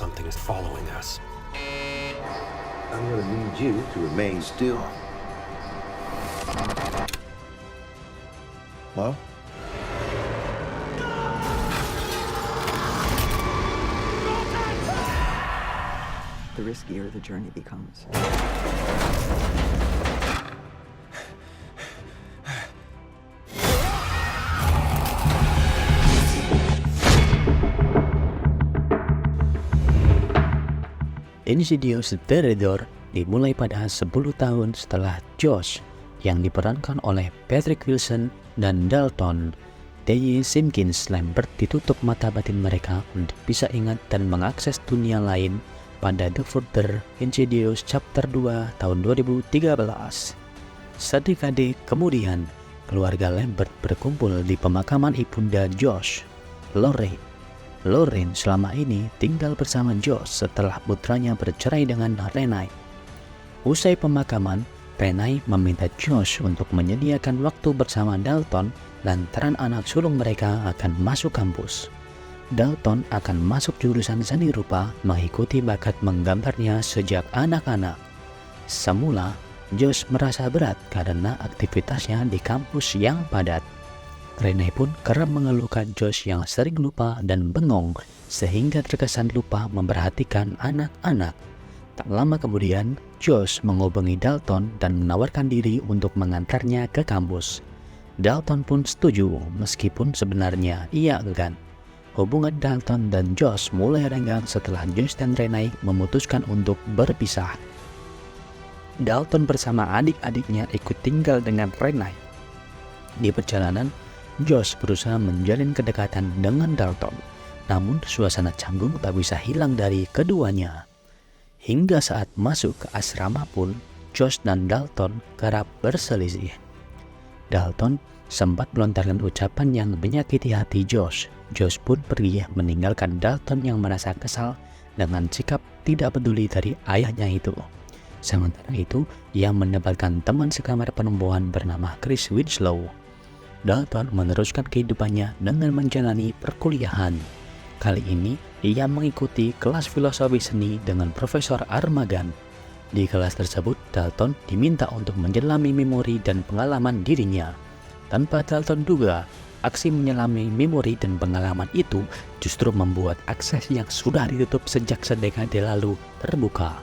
something is following us. I'm gonna need you to remain still. Well? The riskier the journey becomes. Insidious The Red Door dimulai pada 10 tahun setelah Josh yang diperankan oleh Patrick Wilson dan Dalton T.Y. Simpkins Lambert ditutup mata batin mereka untuk bisa ingat dan mengakses dunia lain pada The Further Insidious Chapter 2 tahun 2013. Sedekade kemudian, keluarga Lambert berkumpul di pemakaman ibunda Josh, Lorraine. Lorraine selama ini tinggal bersama Josh setelah putranya bercerai dengan Renai. Usai pemakaman, Renai meminta Josh untuk menyediakan waktu bersama Dalton lantaran anak sulung mereka akan masuk kampus. Dalton akan masuk jurusan seni rupa mengikuti bakat menggambarnya sejak anak-anak. Semula, Josh merasa berat karena aktivitasnya di kampus yang padat. Renai pun kerap mengeluhkan Josh yang sering lupa dan bengong sehingga terkesan lupa memperhatikan anak-anak. Tak lama kemudian, Josh menghubungi Dalton dan menawarkan diri untuk mengantarnya ke kampus. Dalton pun setuju meskipun sebenarnya ia enggan. Hubungan Dalton dan Josh mulai renggang setelah Josh dan Renai memutuskan untuk berpisah. Dalton bersama adik-adiknya ikut tinggal dengan Renai. Di perjalanan, Josh berusaha menjalin kedekatan dengan Dalton, namun suasana canggung tak bisa hilang dari keduanya. Hingga saat masuk ke asrama pun, Josh dan Dalton kerap berselisih. Dalton sempat melontarkan ucapan yang menyakiti hati Josh. Josh pun pergi meninggalkan Dalton yang merasa kesal dengan sikap tidak peduli dari ayahnya itu. Sementara itu, ia mendapatkan teman sekamar perempuan bernama Chris Winslow. Dalton meneruskan kehidupannya dengan menjalani perkuliahan. Kali ini, ia mengikuti kelas filosofi seni dengan Profesor Armagan. Di kelas tersebut, Dalton diminta untuk menyelami memori dan pengalaman dirinya. Tanpa Dalton duga, aksi menyelami memori dan pengalaman itu justru membuat akses yang sudah ditutup sejak sedekade lalu terbuka.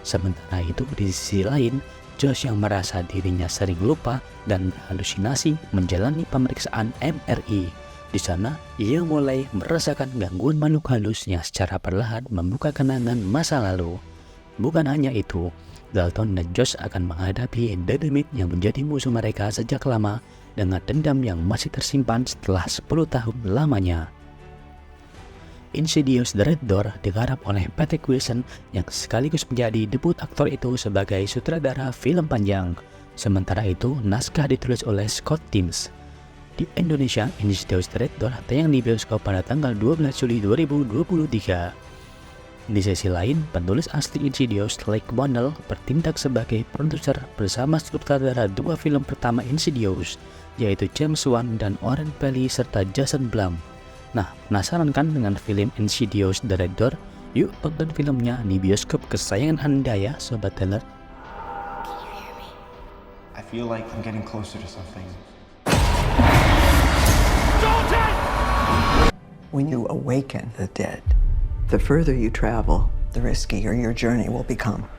Sementara itu, di sisi lain, Josh yang merasa dirinya sering lupa dan halusinasi menjalani pemeriksaan MRI. Di sana, ia mulai merasakan gangguan makhluk halus yang secara perlahan membuka kenangan masa lalu. Bukan hanya itu, Dalton dan Josh akan menghadapi Dedemit yang menjadi musuh mereka sejak lama dengan dendam yang masih tersimpan setelah 10 tahun lamanya. Insidious The Red Door digarap oleh Patrick Wilson yang sekaligus menjadi debut aktor itu sebagai sutradara film panjang. Sementara itu, naskah ditulis oleh Scott Teems. Di Indonesia, Insidious The Red Door tayang di bioskop pada tanggal 12 Juli 2023. Di sisi lain, penulis asli Insidious, Blake Wannell, bertindak sebagai produser bersama sutradara dua film pertama Insidious, yaitu James Wan dan Oren Peli serta Jason Blum. Nah, penasaran kan dengan film Insidious The Red Door? Yuk tonton filmnya di bioskop kesayangan Anda ya, Sobat Teller. I feel like I'm getting closer to something. When you awaken the dead, the further you travel, the riskier your journey will become.